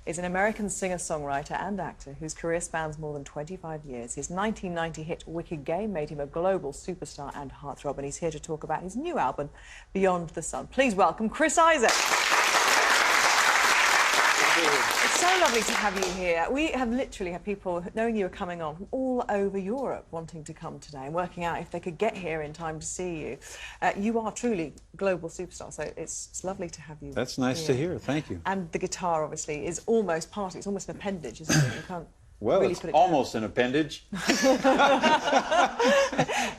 is an American singer-songwriter and actor whose career spans more than 25 years. His 1990 hit Wicked Game made him a global superstar and heartthrob, and he's here to talk about his new album, Beyond the Sun. Please welcome Chris Isaak. It's so lovely to have you here. We have literally had people, knowing you were coming on, from all over Europe wanting to come today and working out if they could get here in time to see you. You are truly global superstar, so it's lovely to have you. That's nice to hear. Thank you. And the guitar, obviously, is almost part. It's almost an appendage, isn't it? You can't. Well, really it's put it almost down. an appendage.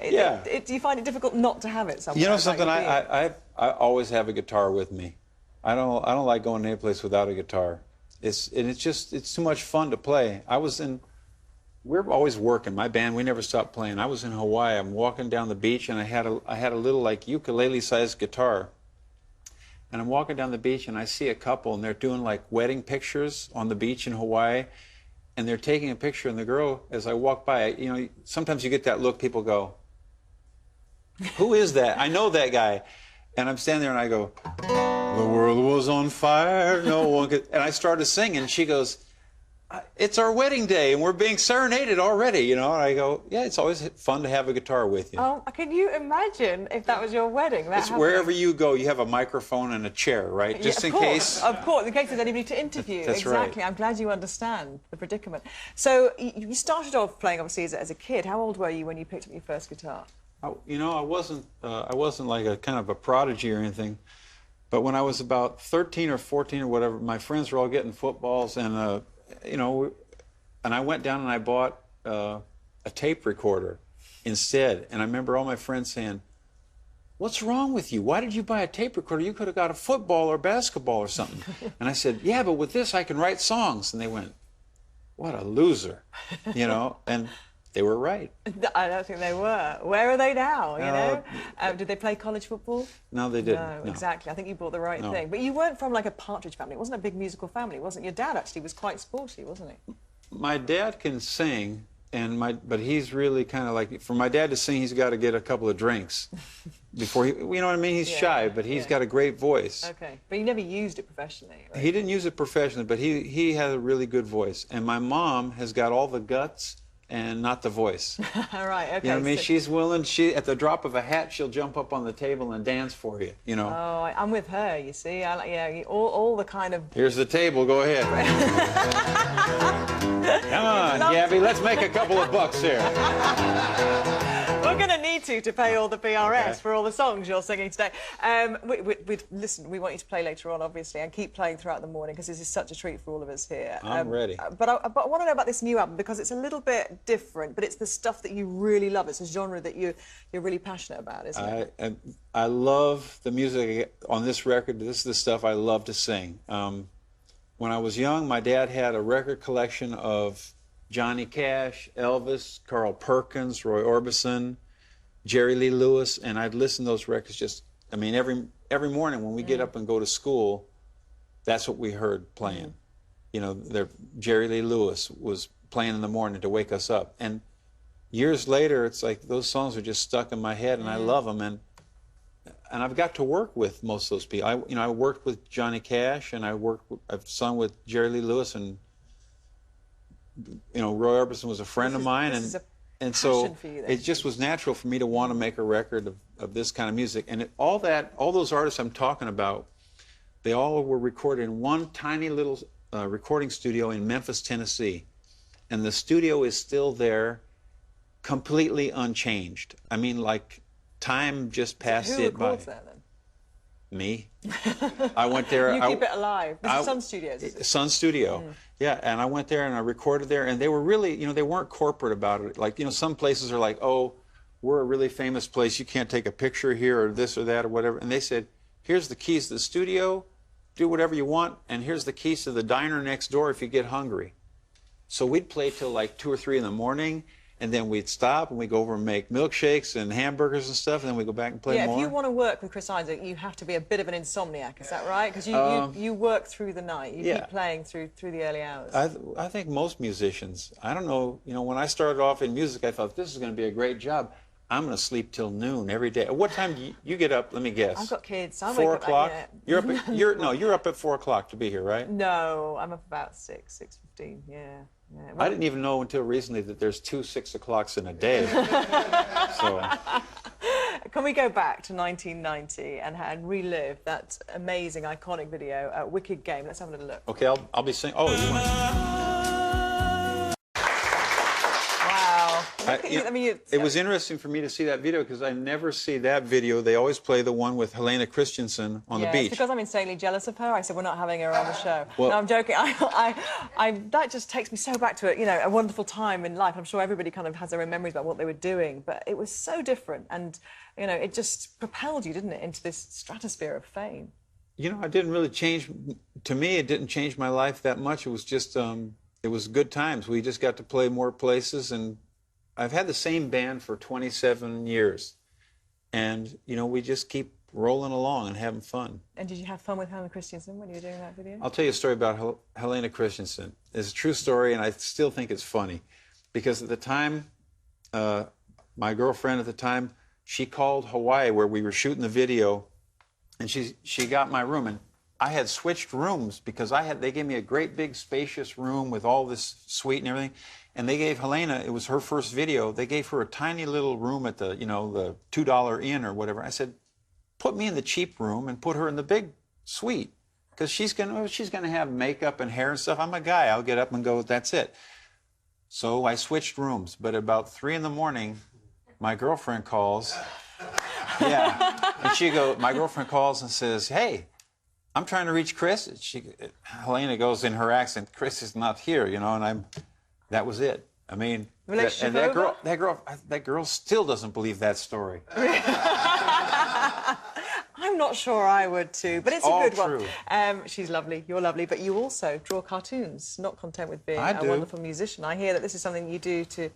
Yeah. Do you find it difficult not to have it somewhere? You know something? I always have a guitar with me. I don't like going any place without a guitar. It's too much fun to play. We're always working. My band, we never stopped playing. I was in Hawaii. I'm walking down the beach, and I had a little like ukulele-sized guitar. And I'm walking down the beach, and I see a couple, and they're doing like wedding pictures on the beach in Hawaii. And they're taking a picture, and the girl, as I walk by, you know, sometimes you get that look, people go, who is that? I know that guy. And I'm standing there, and I go, the world was on fire, no one could... And I started singing, and she goes, it's our wedding day, and we're being serenaded already, you know? And I go, yeah, it's always fun to have a guitar with you. Oh, can you imagine if that was your wedding? It's wherever you go, you have a microphone and a chair, right? Just in case. Of course, in case there's anybody to interview. That's exactly. Right. I'm glad you understand the predicament. So you started off playing, obviously, as a kid. How old were you when you picked up your first guitar? You know, I wasn't like a kind of a prodigy or anything. But when I was about 13 or 14 or whatever, my friends were all getting footballs, and you know, and I went down and I bought a tape recorder instead. And I remember all my friends saying, what's wrong with you? Why did you buy a tape recorder? You could have got a football or basketball or something. And I said, yeah, but with this I can write songs. And they went, what a loser, you know? And they were right. I don't think they were.Here are they now, you know? Did they play college football? No, they didn't. No, exactly. I think you bought the right thing. But you weren't from like a Partridge family. It wasn't a big musical family, wasn't it? Your dad actually was quite sporty, wasn't he? My dad can sing, but he's really kind of like, for my dad to sing, he's got to get a couple of drinks before he, you know what I mean? He's shy, but he's got a great voice. Okay, but he never used it professionally, right? He didn't use it professionally, but he has a really good voice. And my mom has got all the guts and not the voice. Right, okay. You know what I mean? She's willing, at the drop of a hat, she'll jump up on the table and dance for you, you know? Oh, I'm with her, you see. Yeah, all the kind of... Here's the table, go ahead. Come on, Gabby, let's make a couple of bucks here. We're going to need to pay all the PRS for all the songs you're singing today. Listen, we want you to play later on, obviously, and keep playing throughout the morning, because this is such a treat for all of us here. I'm ready. But I want to know about this new album, because it's a little bit different, but it's the stuff that you really love. It's a genre that you're really passionate about, isn't it? I love the music on this record. This is the stuff I love to sing. When I was young, my dad had a record collection of Johnny Cash, Elvis, Carl Perkins, Roy Orbison, Jerry Lee Lewis, and I'd listen to those records just, I mean, every morning when we get up and go to school, that's what we heard playing. You know, Jerry Lee Lewis was playing in the morning to wake us up. And years later, it's like those songs are just stuck in my head, and I love them. And I've got to work with most of those people. I worked with Johnny Cash, and I've sung with JerryLee Lewis, and you know, Roy Orbison was a friend of mine, and so it just was natural for me to want to make a record of this kind of music. And all those artists I'm talking about, they all were recorded in one tiny little recording studio in Memphis, Tennessee, and the studio is still there, completely unchanged. I mean, like time just passed it by. Who records that then? Me. I went there. You keep it alive. This is Sun Studios. Sun Studio. Yeah, and I went there and I recorded there, and they were really, you know, they weren't corporate about it. Like, you know, some places are like, oh, we're a really famous place, you can't take a picture here or this or that or whatever. And they said, here's the keys to the studio, do whatever you want, and here's the keys to the diner next door if you get hungry. So we'd play till like 2 or 3 in the morning, and then we'd stop and we'd go over and make milkshakes and hamburgers and stuff, and then we'd go back and play more. Yeah, if you want to work with Chris Isaak, you have to be a bit of an insomniac, is that right? Because you work through the night, you keep playing through the early hours. I think most musicians, I don't know, you know, when I started off in music, I thought this is going to be a great job. I'm going to sleep till noon every day. What time do you get up? Let me guess. I've got kids. I 4 wake up o'clock? at, You're up at, you're up at 4 o'clock to be here, right? No, I'm up about 6:15. Yeah. I didn't even know until recently that there's 2 6 o'clocks in a day. So. Can we go back to 1990 and relive that amazing, iconic video, Wicked Game? Let's have a little look. Okay, I'll be singing. Oh, you want... It was interesting for me to see that video because I never see that video. They always play the one with Helena Christensen on the beach. Because I'm insanely jealous of her. I said we're not having her on the show. Well, no, I'm joking. That just takes me so back to a wonderful time in life. I'm sure everybody kind of has their own memories about what they were doing, but it was so different, and it just propelled you, didn't it, into this stratosphere of fame. I didn't really change. To me, it didn't change my life that much. It was just, it was good times. We just got to play more places, and I've had the same band for 27 years, and we just keep rolling along and having fun. And did you have fun with Helena Christensen when you were doing that video? I'll tell you a story about Helena Christensen. It's a true story, and I still think it's funny, because at the time, my girlfriend at the time, she called Hawaii where we were shooting the video, and she got my room, and I had switched rooms because they gave me a great big spacious room with all this suite and everything. And they gave Helena, it was her first video, they gave her a tiny little room at the, the $2 Inn or whatever. I said, put me in the cheap room and put her in the big suite. Because she's gonna have makeup and hair and stuff. I'm a guy, I'll get up and go, that's it. So I switched rooms, but about 3 in the morning, my girlfriend calls. Yeah, and my girlfriend calls and says, hey, I'm trying to reach Chris. Helena goes in her accent, Chris is not here, and that was it. I mean, that girl still doesn't believe that story. I'm not sure I would too, but it's a good true. one. She's lovely, you're lovely, but you also draw cartoons, not content with being a wonderful musician. I hear that this is something you do to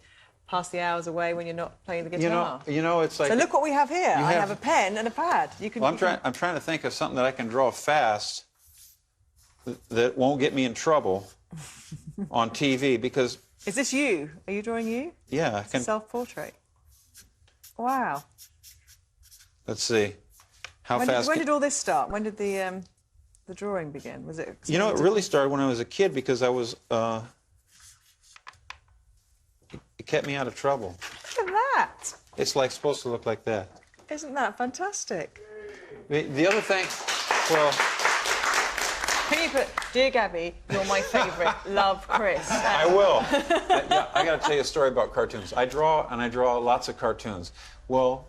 pass the hours away when you're not playing the guitar. It's like... So look what we have here. I have a pen and a pad. I'm trying to think of something that I can draw fast that won't get me in trouble on TV, because... Is this you? Are you drawing you? Yeah. It's a self-portrait. Wow. Let's see. When did all this start? When did the drawing begin? Was it... it really started when I was a kid, because I was... It kept me out of trouble. Look at that. It's supposed to look like that. Isn't that fantastic? The other thing, well... Can you put, dear Gabby, you're my favourite, love Chris. I will. I got to tell you a story about cartoons. I draw lots of cartoons. Well,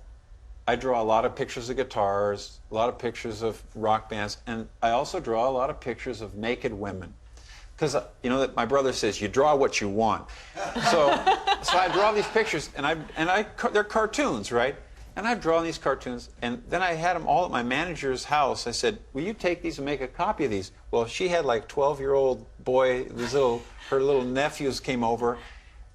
I draw a lot of pictures of guitars, a lot of pictures of rock bands, and I also draw a lot of pictures of naked women. Because, that my brother says, you draw what you want. So I draw these pictures, and they're cartoons, right? And I've drawn these cartoons, and then I had them all at my manager's house. I said, will you take these and make a copy of these? Well, she had 12-year-old boy, her little nephews came over,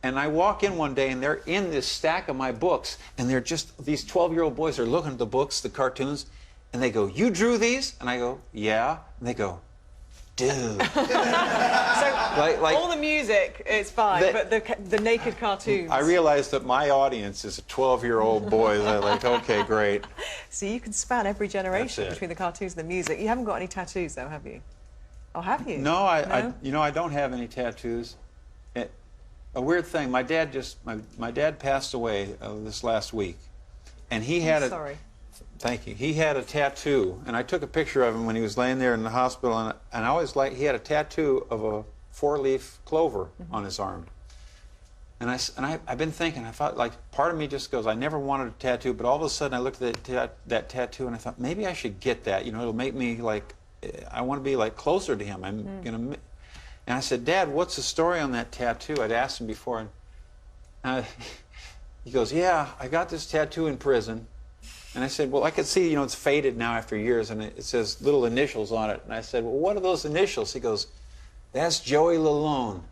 and I walk in one day, and they're in this stack of my books, and they're just, these 12-year-old boys are looking at the books, the cartoons, and they go, you drew these? And I go, yeah. And they go, dude. All the music is fine, but the naked cartoons. I realized that my audience is a 12-year-old boy. They're like, okay, great. So you can span every generation between the cartoons and the music. You haven't got any tattoos, though, have you? Or have you? No, I don't have any tattoos. A weird thing. My dad passed away this last week, and he had Sorry. Thank you. He had a tattoo, and I took a picture of him when he was laying there in the hospital, and I always he had a tattoo of a 4-leaf clover on his arm. And I've been thinking, I thought, part of me just goes, I never wanted a tattoo, but all of a sudden I looked at that tattoo, and I thought, maybe I should get that. It'll make me I want to be closer to him. And I said, Dad, what's the story on that tattoo? I'd asked him before, and he goes, yeah, I got this tattoo in prison. And I said, well, I could see, it's faded now after years, and it says little initials on it. And I said, well, what are those initials? He goes, that's Joey Lalone.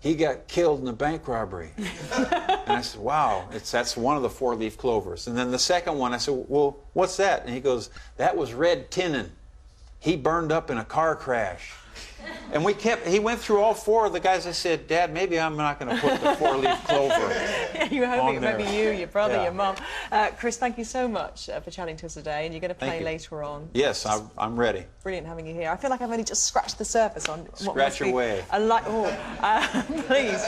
He got killed in a bank robbery. And I said, wow, that's one of the 4-leaf clovers. And then the second one, I said, well, what's that? And he goes, that was Red Tinnin. He burned up in a car crash. And he went through all 4 of the guys. I said, Dad, maybe I'm not going to put the 4-leaf clover. You were hoping on there. maybe you, your brother, Yeah. your mum. Chris, thank you so much for chatting to us today, and you're going to play later on. Yes, I'm ready. Brilliant having you here. I feel like I've only just scratched the surface on what Scratch must be away. Please,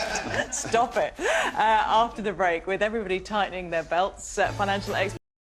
stop it. After the break, with everybody tightening their belts, financial experts